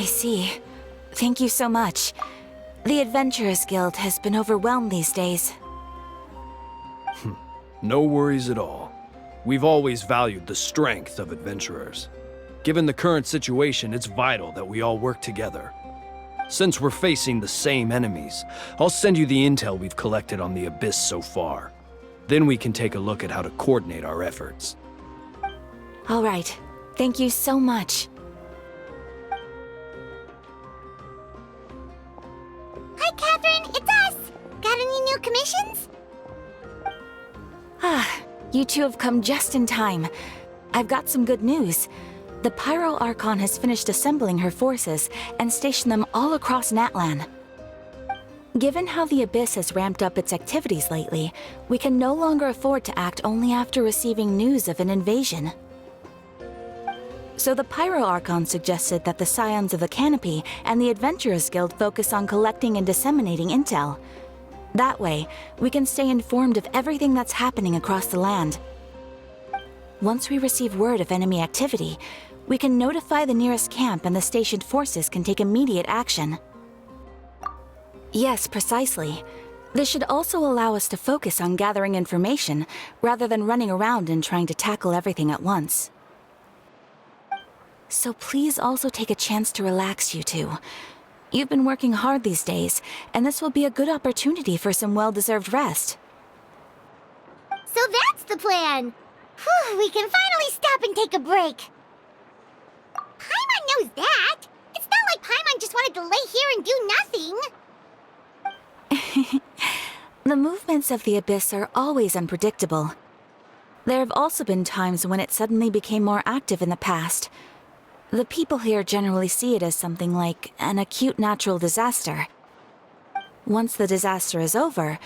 I see. Thank you so much. The Adventurers Guild has been overwhelmed these days. No worries at all. We've always valued the strength of adventurers. Given the current situation, it's vital that we all work together. Since we're facing the same enemies, I'll send you the intel we've collected on the Abyss so far. Then we can take a look at how to coordinate our efforts. All right. Thank you so much. Hi, Catherine. It's us. Got any new commissions? You two have come just in time. I've got some good news. The Pyro Archon has finished assembling her forces and stationed them all across Natlan. Given how the Abyss has ramped up its activities lately, we can no longer afford to act only after receiving news of an invasion. So the Pyro Archon suggested that the Scions of the Canopy and the Adventurers Guild focus on collecting and disseminating intel. That way, we can stay informed of everything that's happening across the land. Once we receive word of enemy activity, we can notify the nearest camp and the stationed forces can take immediate action. Yes, precisely. This should also allow us to focus on gathering information, rather than running around and trying to tackle everything at once. So please also take a chance to relax, you two. You've been working hard these days, and this will be a good opportunity for some well-deserved rest. So that's the plan. Whew, we can finally stop and take a break. Paimon knows that. It's not like Paimon just wanted to lay here and do nothing. The movements of the Abyss are always unpredictable. There have also been times when it suddenly became more active in the past. The people here generally see it as something like an acute natural disaster. Once the disaster is over,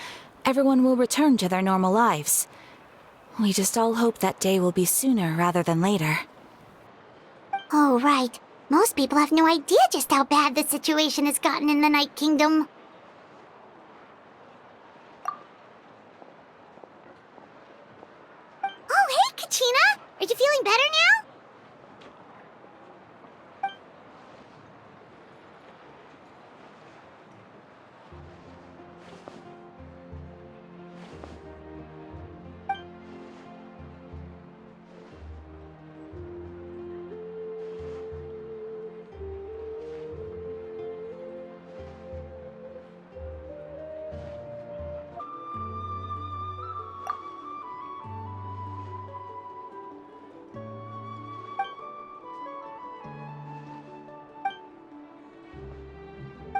everyone will return to their normal lives. We just all hope that day will be sooner rather than later. Oh, right. Most people have no idea just how bad the situation has gotten in the Night Kingdom. Oh, hey, Kachina! Are you feeling better now?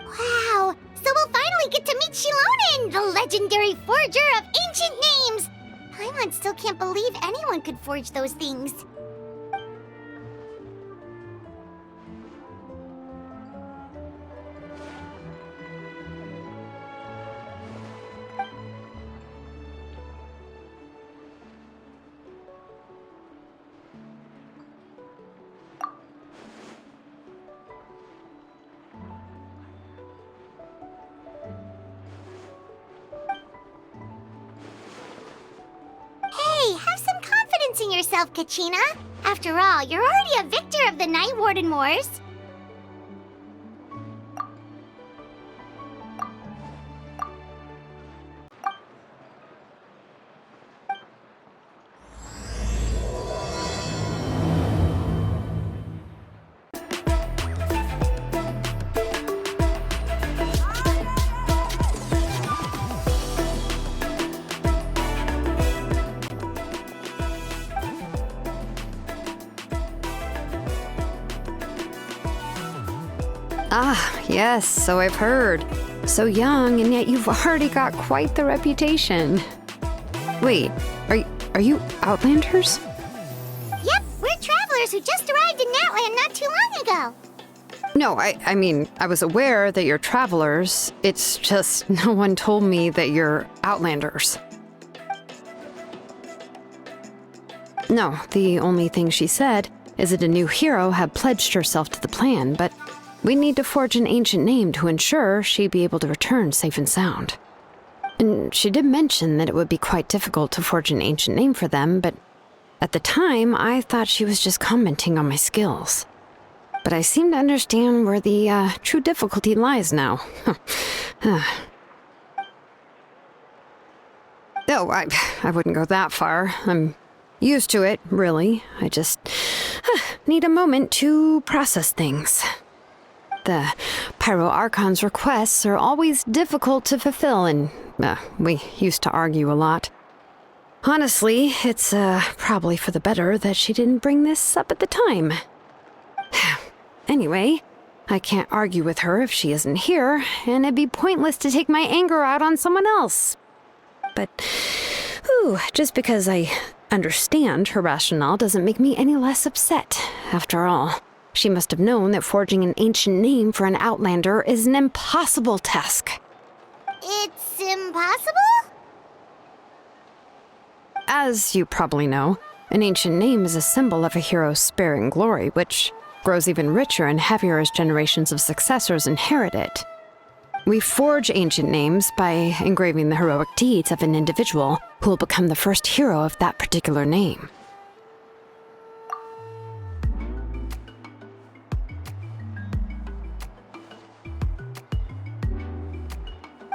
Wow! So we'll finally get to meet Shilonen, the legendary forger of ancient names! Paimon still can't believe anyone could forge those things. Hey, have some confidence in yourself, Kachina. After all, you're already a victor of the Night Warden Wars. Ah, yes, so I've heard. So young, and yet you've already got quite the reputation. Wait, are you Outlanders? Yep, we're travelers who just arrived in Natlan not too long ago. No, I mean, I was aware that you're travelers. It's just no one told me that you're Outlanders. No, the only thing she said is that a new hero had pledged herself to the plan, but we need to forge an ancient name to ensure she'd be able to return safe and sound. And she did mention that it would be quite difficult to forge an ancient name for them, but at the time, I thought she was just commenting on my skills. But I seem to understand where the true difficulty lies now. No, I wouldn't go that far. I'm used to it, really. I just need a moment to process things. The Pyro Archon's requests are always difficult to fulfill, and we used to argue a lot. Honestly, it's probably for the better that she didn't bring this up at the time. Anyway, I can't argue with her if she isn't here, and it'd be pointless to take my anger out on someone else. But, just because I understand her rationale doesn't make me any less upset. After all, she must have known that forging an ancient name for an Outlander is an impossible task. It's impossible? As you probably know, an ancient name is a symbol of a hero's spirit and glory, which grows even richer and heavier as generations of successors inherit it. We forge ancient names by engraving the heroic deeds of an individual who will become the first hero of that particular name.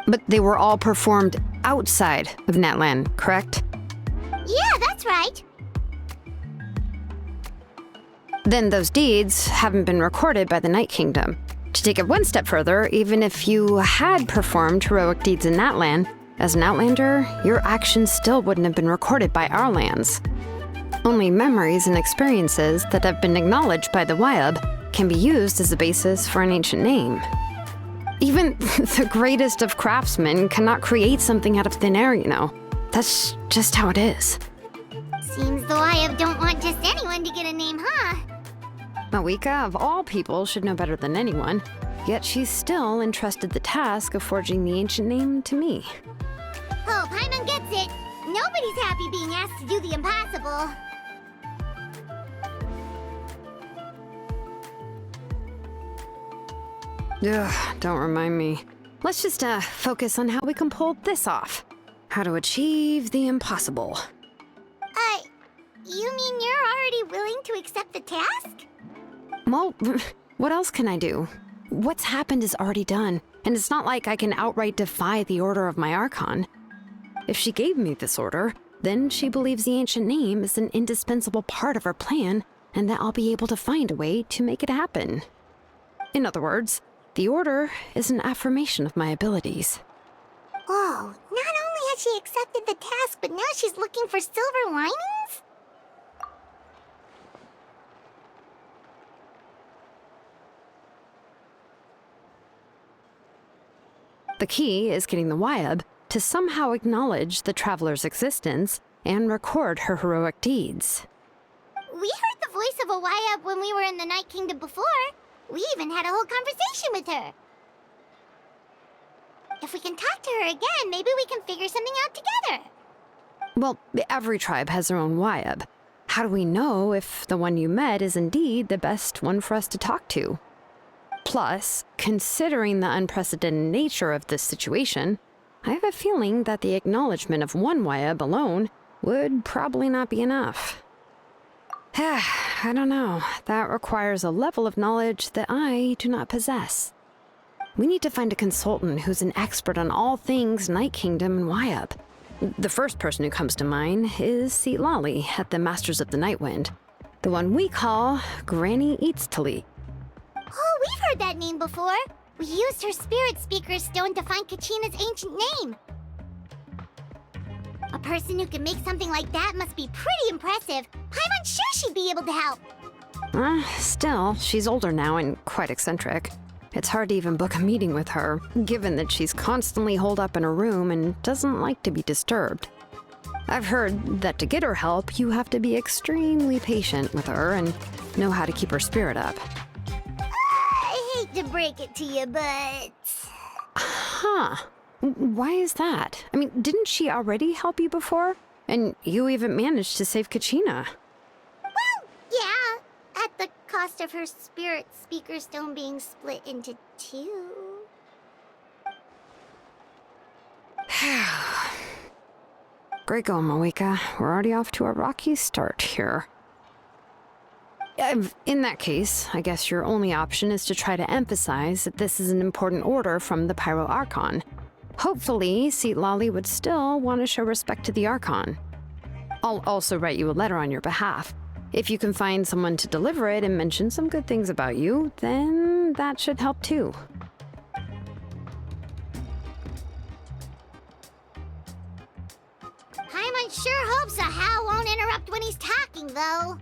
But they were all performed outside of Natlan, correct? Yeah, that's right. Then those deeds haven't been recorded by the Night Kingdom. To take it one step further, even if you had performed heroic deeds in Natlan, as an Outlander, your actions still wouldn't have been recorded by our lands. Only memories and experiences that have been acknowledged by the Wyab can be used as a basis for an ancient name. Even the greatest of craftsmen cannot create something out of thin air, you know. That's just how it is. Seems the Wyab don't want just anyone to get a name, huh? Mawika, of all people, should know better than anyone, yet she's still entrusted the task of forging the ancient name to me. Oh, Paimon gets it. Nobody's happy being asked to do the impossible. Ugh, don't remind me. Let's just focus on how we can pull this off. How to achieve the impossible. You mean you're already willing to accept the task? Well, what else can I do? What's happened is already done, and it's not like I can outright defy the order of my Archon. If she gave me this order, then she believes the ancient name is an indispensable part of her plan, and that I'll be able to find a way to make it happen. In other words, the order is an affirmation of my abilities. Whoa, not only has she accepted the task, but now she's looking for silver linings? The key is getting the Wyab to somehow acknowledge the traveler's existence and record her heroic deeds. We heard the voice of a Wyab when we were in the Night Kingdom before. We even had a whole conversation with her. If we can talk to her again, maybe we can figure something out together. Well, every tribe has their own Wyab. How do we know if the one you met is indeed the best one for us to talk to? Plus, considering the unprecedented nature of this situation, I have a feeling that the acknowledgement of one Wyab alone would probably not be enough. I don't know. That requires a level of knowledge that I do not possess. We need to find a consultant who's an expert on all things Night Kingdom and Wyab. The first person who comes to mind is Itztli at the Masters of the Nightwind, the one we call Granny Itztli. Oh, we've heard that name before. We used her Spirit Speaker Stone to find Kachina's ancient name. A person who can make something like that must be pretty impressive. I'm unsure she'd be able to help. Still, she's older now and quite eccentric. It's hard to even book a meeting with her, given that she's constantly holed up in her room and doesn't like to be disturbed. I've heard that to get her help, you have to be extremely patient with her and know how to keep her spirit up. I hate to break it to you, but... Huh. Why is that? I mean, didn't she already help you before? And you even managed to save Kachina. Well, yeah. At the cost of her Spirit Speaker Stone being split into two. Great going, Mawika. We're already off to a rocky start here. In that case, I guess your only option is to try to emphasize that this is an important order from the Pyro Archon. Hopefully, Itztli would still want to show respect to the Archon. I'll also write you a letter on your behalf. If you can find someone to deliver it and mention some good things about you, then that should help too. Paimon sure hopes a Hal won't interrupt when he's talking, though.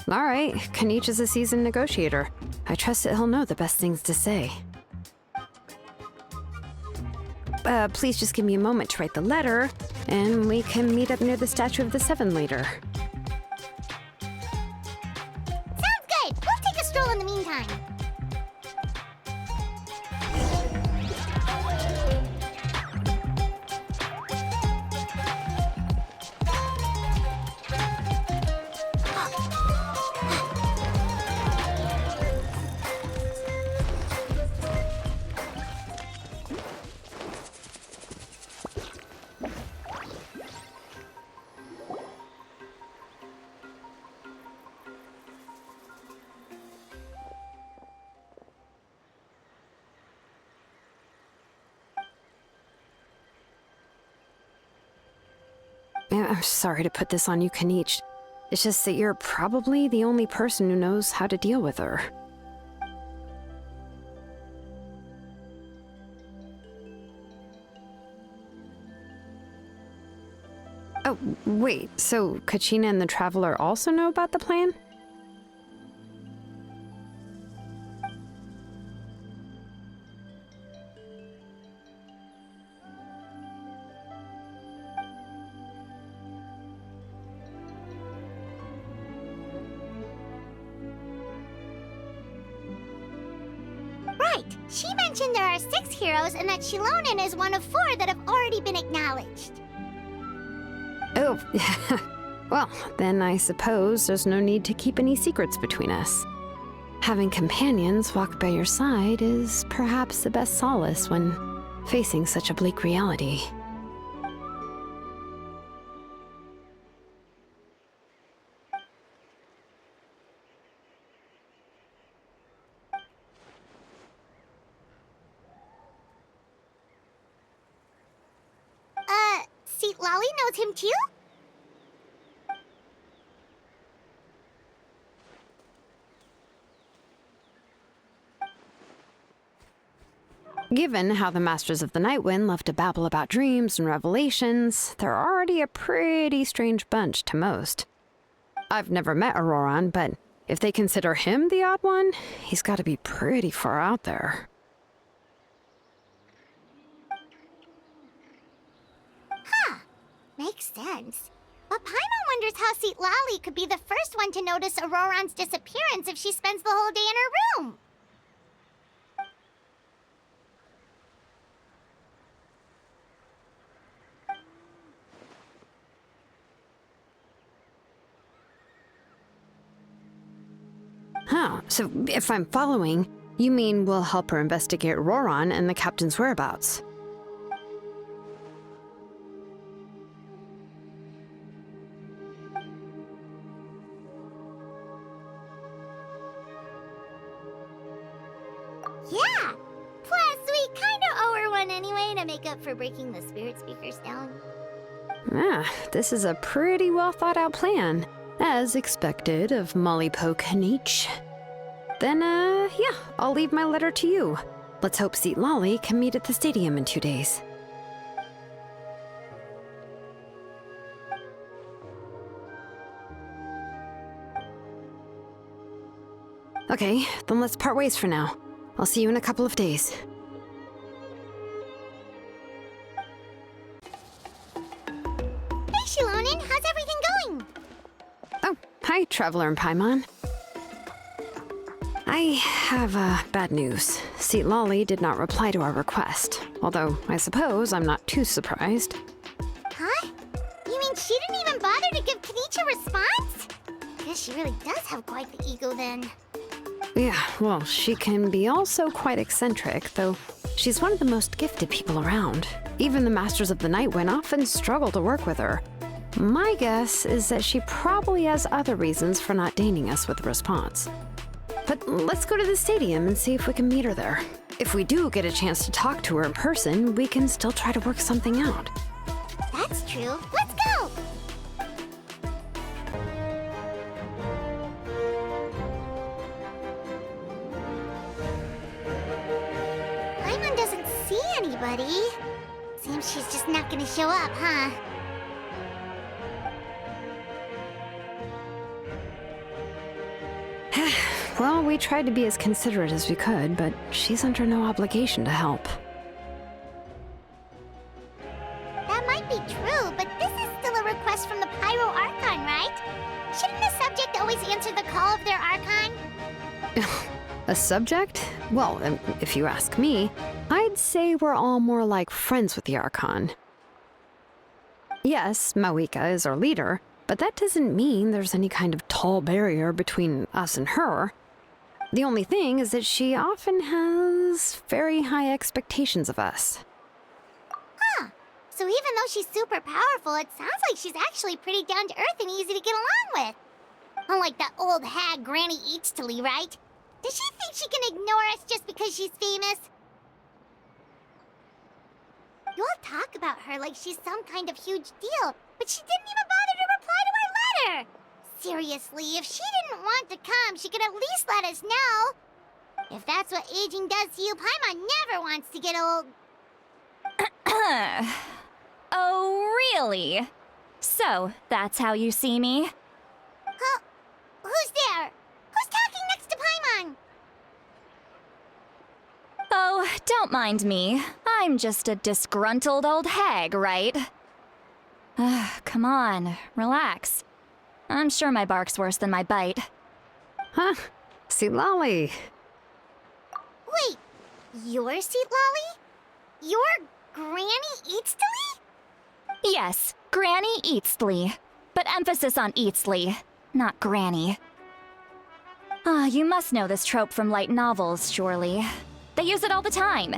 All right, Kanich is a seasoned negotiator. I trust that he'll know the best things to say. Please just give me a moment to write the letter, and we can meet up near the Statue of the Seven later. Sounds good. We'll take a stroll in the meantime. I'm sorry to put this on you, Kanich. It's just that you're probably the only person who knows how to deal with her. Oh, wait, so Kachina and the Traveler also know about the plan? Right. She mentioned there are 6 heroes and that Shilonen is one of 4 that have already been acknowledged. Oh, well, then I suppose there's no need to keep any secrets between us. Having companions walk by your side is perhaps the best solace when facing such a bleak reality. Itztli knows him too? Given how the Masters of the Nightwind love to babble about dreams and revelations, they're already a pretty strange bunch to most. I've never met Auroran, but if they consider him the odd one, he's got to be pretty far out there. Makes sense. But Paimon wonders how Itztli could be the first one to notice Auroran's disappearance if she spends the whole day in her room. Huh, so if I'm following, you mean we'll help her investigate Auroran and the captain's whereabouts? Yeah! Plus, we kinda owe her one anyway to make up for breaking the spirit speakers down. Ah, this is a pretty well thought out plan, as expected of Molly Poke Kanich. Then, yeah, I'll leave my letter to you. Let's hope Itztli can meet at the stadium in 2 days. Okay, then let's part ways for now. I'll see you in a couple of days. Hey, Shilonen, how's everything going? Oh, hi, Traveler and Paimon. I have, bad news. Itztli did not reply to our request, although I suppose I'm not too surprised. Huh? You mean she didn't even bother to give Kanich a response? Guess she really does have quite the ego then. Yeah, well, she can be also quite eccentric, though she's one of the most gifted people around. Even the Masters of the Nightwind often struggle to work with her. My guess is that she probably has other reasons for not deigning us with a response. But let's go to the stadium and see if we can meet her there. If we do get a chance to talk to her in person, we can still try to work something out. That's true. Let's go! Paimon doesn't see anybody. Seems she's just not gonna show up, huh? Well, we tried to be as considerate as we could, but she's under no obligation to help. That might be true, but this is still a request from the Pyro Archon, right? Shouldn't the subject always answer the call of their Archon? A subject? Well, if you ask me, I'd say we're all more like friends with the Archon. Yes, Mawika is our leader, but that doesn't mean there's any kind of tall barrier between us and her. The only thing is that she often has very high expectations of us. Huh. So even though she's super powerful, it sounds like she's actually pretty down to earth and easy to get along with. Unlike that old hag Granny Itztli, right? Does she think she can ignore us just because she's famous? You all talk about her like she's some kind of huge deal, but she didn't even bother to reply to our letter! Seriously, if she didn't want to come, she could at least let us know. If that's what aging does to you, Paimon never wants to get old. Oh, really? So, that's how you see me? Huh? Who's there? Who's talking next to Paimon? Oh, don't mind me. I'm just a disgruntled old hag, right? Come on, relax. I'm sure my bark's worse than my bite. Huh? See, Lolly. Wait, you're Seat Lolly? You're Granny Itztli? Yes, Granny Itztli. But emphasis on Itztli, not Granny. You must know this trope from light novels, surely. They use it all the time.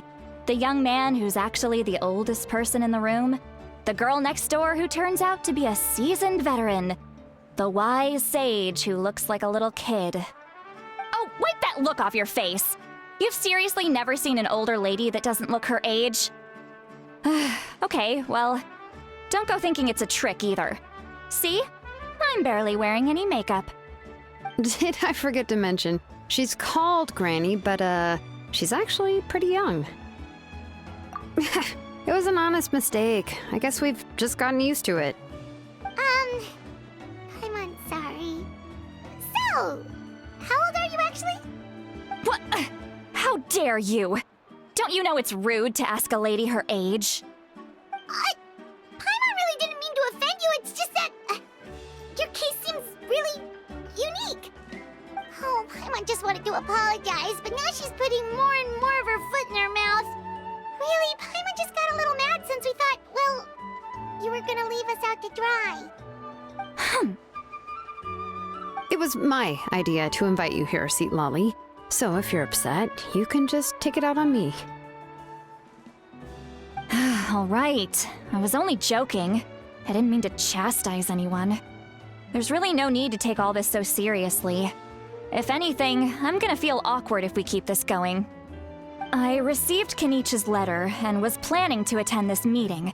The young man who's actually the oldest person in the room. The girl next door who turns out to be a seasoned veteran. The wise sage who looks like a little kid. Oh, wipe that look off your face! You've seriously never seen an older lady that doesn't look her age? Okay, well, don't go thinking it's a trick either. See? I'm barely wearing any makeup. Did I forget to mention, she's called Granny, but she's actually pretty young. It was an honest mistake. I guess we've just gotten used to it. I'm sorry. So, how old are you actually? What? How dare you? Don't you know it's rude to ask a lady her age? Paimon really didn't mean to offend you, it's just that your case seems really unique. Oh, Paimon just wanted to apologize, but now she's putting more and more of her foot in her mouth. Really, Paimon just got a little mad since we thought, well, you were gonna leave us out to dry. It was my idea to invite you here, Seat Lolly. So if you're upset, you can just take it out on me. All right. I was only joking. I didn't mean to chastise anyone. There's really no need to take all this so seriously. If anything, I'm gonna feel awkward if we keep this going. I received Kenichi's letter and was planning to attend this meeting.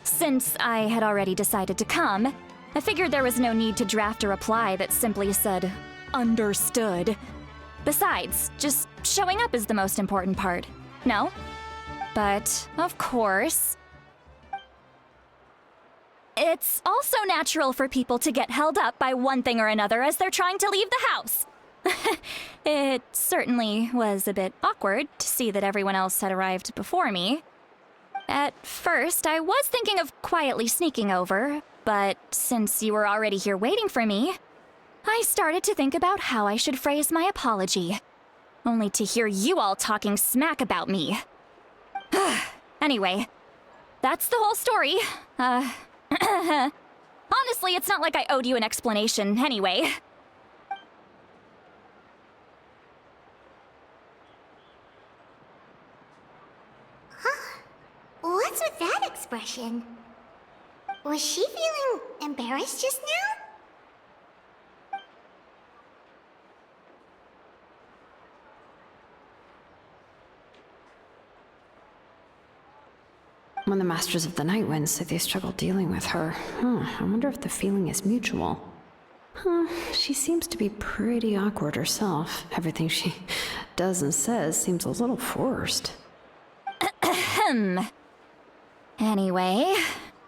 Since I had already decided to come, I figured there was no need to draft a reply that simply said, "Understood." Besides, just showing up is the most important part, no? But, of course, it's also natural for people to get held up by one thing or another as they're trying to leave the house. It certainly was a bit awkward to see that everyone else had arrived before me. At first, I was thinking of quietly sneaking over, but since you were already here waiting for me, I started to think about how I should phrase my apology, only to hear you all talking smack about me. Anyway, that's the whole story. Honestly, it's not like I owed you an explanation anyway. What's with that expression? Was she feeling embarrassed just now? When the Masters of the Night Wind say they struggle dealing with her, I wonder if the feeling is mutual. She seems to be pretty awkward herself. Everything she does and says seems a little forced. Anyway,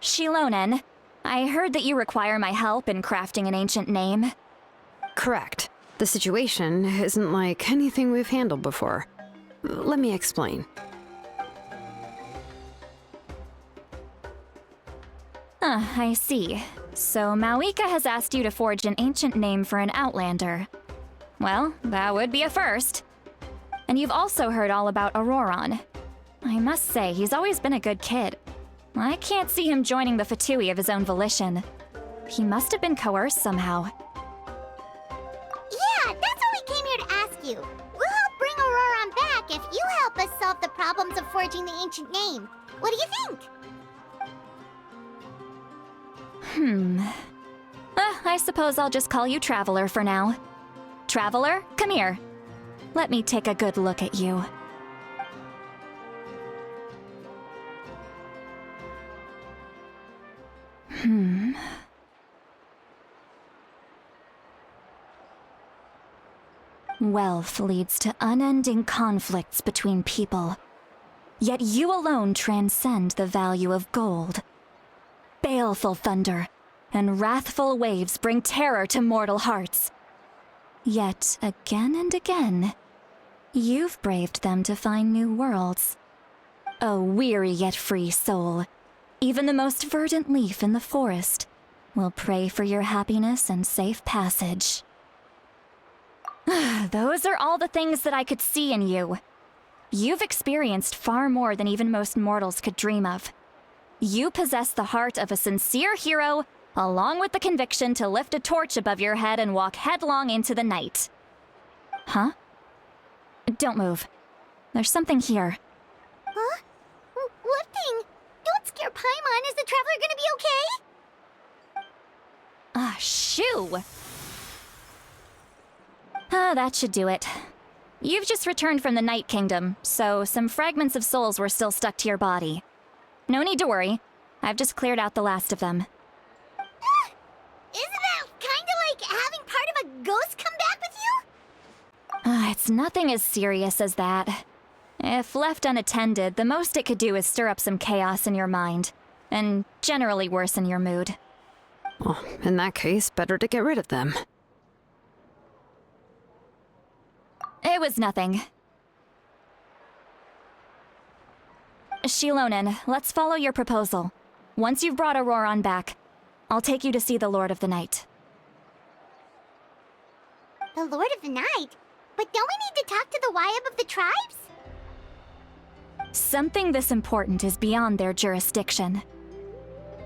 Shilonen, I heard that you require my help in crafting an ancient name. Correct. The situation isn't like anything we've handled before. Let me explain. I see. So Mawika has asked you to forge an ancient name for an Outlander. Well, that would be a first. And you've also heard all about Auroron. I must say, he's always been a good kid. I can't see him joining the Fatui of his own volition. He must have been coerced somehow. Yeah, that's what we came here to ask you. We'll help bring Auroron back if you help us solve the problems of forging the ancient name. What do you think? I suppose I'll just call you Traveler for now. Traveler, come here. Let me take a good look at you. Wealth leads to unending conflicts between people. Yet you alone transcend the value of gold. Baleful thunder and wrathful waves bring terror to mortal hearts. Yet again and again, you've braved them to find new worlds. A weary yet free soul, even the most verdant leaf in the forest will pray for your happiness and safe passage. Those are all the things that I could see in you. You've experienced far more than even most mortals could dream of. You possess the heart of a sincere hero, along with the conviction to lift a torch above your head and walk headlong into the night. Huh? Don't move. There's something here. Huh? What thing? Don't scare Paimon. Is the Traveler gonna be okay? Shoo! That should do it. You've just returned from the Night Kingdom, so some fragments of souls were still stuck to your body. No need to worry. I've just cleared out the last of them. Isn't that kinda like having part of a ghost come back with you? It's nothing as serious as that. If left unattended, the most it could do is stir up some chaos in your mind, and generally worsen your mood. Well, in that case, better to get rid of them. It was nothing. Shilonen, let's follow your proposal. Once you've brought Auroron back, I'll take you to see the Lord of the Night. The Lord of the Night? But don't we need to talk to the Wyab of the tribes? Something this important is beyond their jurisdiction.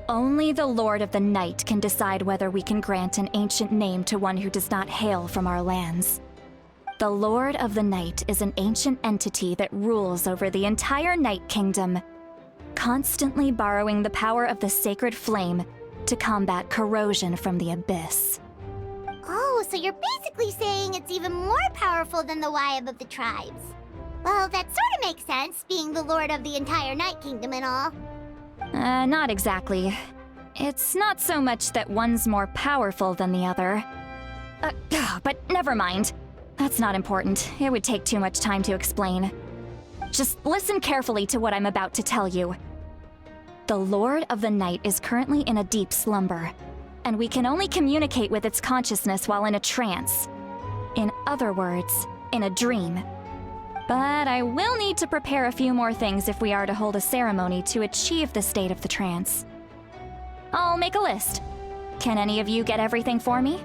Only the Lord of the Night can decide whether we can grant an ancient name to one who does not hail from our lands. The Lord of the Night is an ancient entity that rules over the entire Night Kingdom, constantly borrowing the power of the sacred flame to combat corrosion from the abyss. Oh, so you're basically saying it's even more powerful than the Wyab of the tribes. Well, that sort of makes sense, being the Lord of the entire Night Kingdom and all. Not exactly. It's not so much that one's more powerful than the other. But never mind. That's not important. It would take too much time to explain. Just listen carefully to what I'm about to tell you. The Lord of the Night is currently in a deep slumber, and we can only communicate with its consciousness while in a trance. In other words, in a dream. But I will need to prepare a few more things if we are to hold a ceremony to achieve the state of the trance. I'll make a list. Can any of you get everything for me?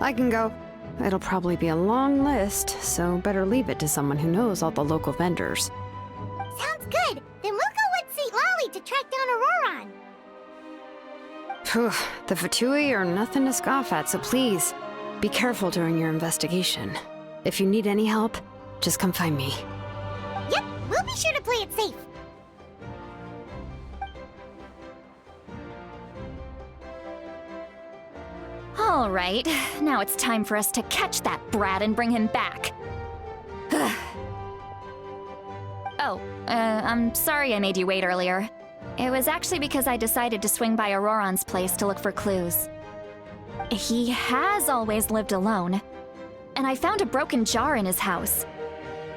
I can go. It'll probably be a long list, so better leave it to someone who knows all the local vendors. Sounds good. Then we'll go with St. Lolly to track down Auroron. Phew, the Fatui are nothing to scoff at, so please, be careful during your investigation. If you need any help, just come find me. Yep, we'll be sure to play it safe. All right, now it's time for us to catch that brat and bring him back. I'm sorry I made you wait earlier. It was actually because I decided to swing by Auroron's place to look for clues. He has always lived alone, and I found a broken jar in his house.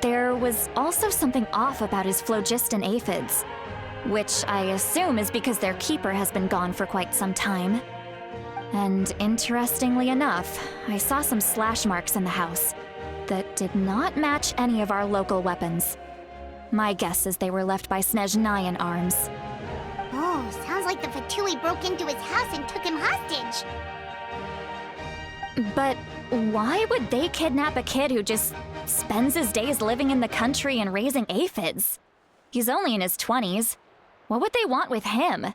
There was also something off about his phlogiston aphids, which I assume is because their keeper has been gone for quite some time. And interestingly enough, I saw some slash marks in the house that did not match any of our local weapons. My guess is they were left by Snezhnayan arms. Oh, sounds like the Fatui broke into his house and took him hostage. But why would they kidnap a kid who just spends his days living in the country and raising aphids? He's only in his 20s. What would they want with him?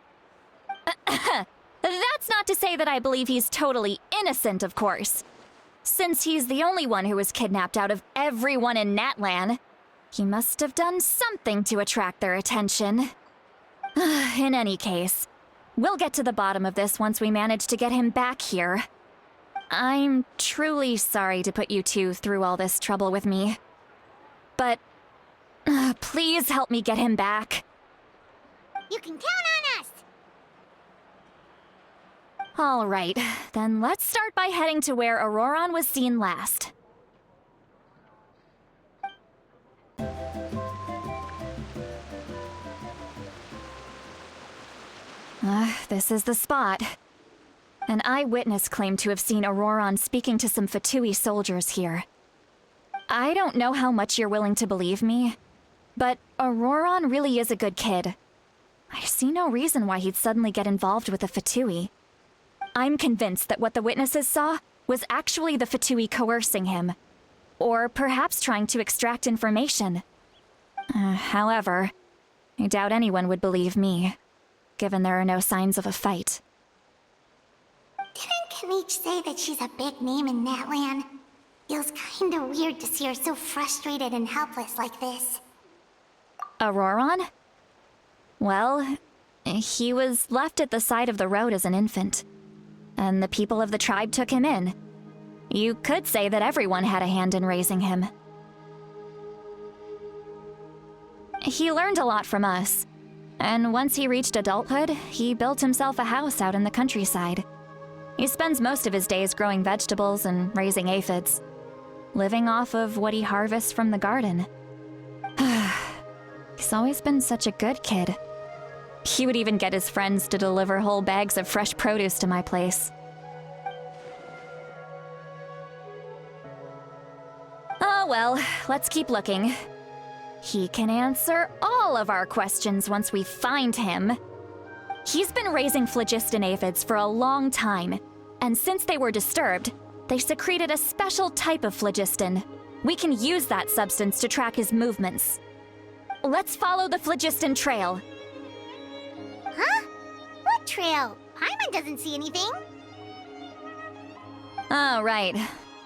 That's not to say that I believe he's totally innocent, of course. Since he's the only one who was kidnapped out of everyone in Natlan, he must have done something to attract their attention. In any case, we'll get to the bottom of this once we manage to get him back here. I'm truly sorry to put you two through all this trouble with me. But please help me get him back. You can count on us! All right, then let's start by heading to where Auroron was seen last. This is the spot. An eyewitness claimed to have seen Auroron speaking to some Fatui soldiers here. I don't know how much you're willing to believe me, but Auroron really is a good kid. I see no reason why he'd suddenly get involved with the Fatui. I'm convinced that what the witnesses saw was actually the Fatui coercing him, or perhaps trying to extract information. However, I doubt anyone would believe me, given there are no signs of a fight. Didn't Kanich say that she's a big name in Natlan? Feels kinda weird to see her so frustrated and helpless like this. Auroron? Well, he was left at the side of the road as an infant, and the people of the tribe took him in. You could say that everyone had a hand in raising him. He learned a lot from us, and once he reached adulthood, he built himself a house out in the countryside. He spends most of his days growing vegetables and raising aphids, living off of what he harvests from the garden. He's always been such a good kid. He would even get his friends to deliver whole bags of fresh produce to my place. Oh well, let's keep looking. He can answer all of our questions once we find him. He's been raising phlogiston aphids for a long time, and since they were disturbed, they secreted a special type of phlogiston. We can use that substance to track his movements. Let's follow the phlogiston trail. Huh? What trail? Paimon doesn't see anything. Oh, right.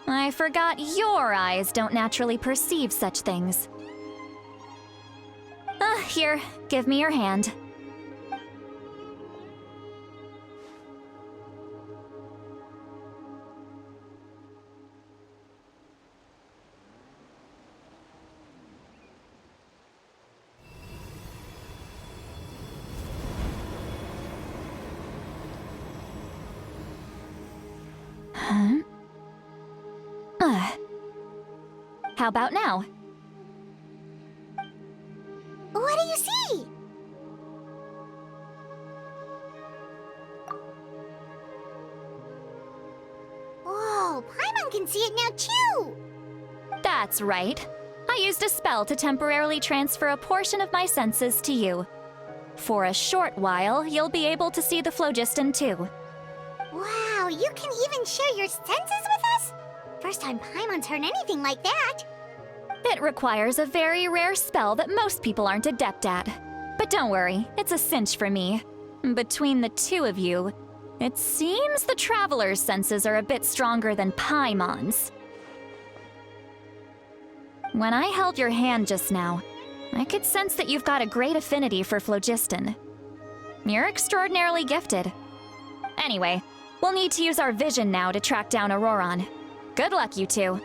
I forgot your eyes don't naturally perceive such things. Here, give me your hand. How about now? What do you see? Whoa, Paimon can see it now too! That's right. I used a spell to temporarily transfer a portion of my senses to you. For a short while, you'll be able to see the phlogiston too. Wow, you can even share your senses with us? First time Paimon's heard anything like that. It requires a very rare spell that most people aren't adept at. But don't worry, it's a cinch for me. Between the two of you, it seems the Traveler's senses are a bit stronger than Paimon's. When I held your hand just now, I could sense that you've got a great affinity for phlogiston. You're extraordinarily gifted. Anyway, We'll need to use our vision now to track down Auroron. Good luck, you two.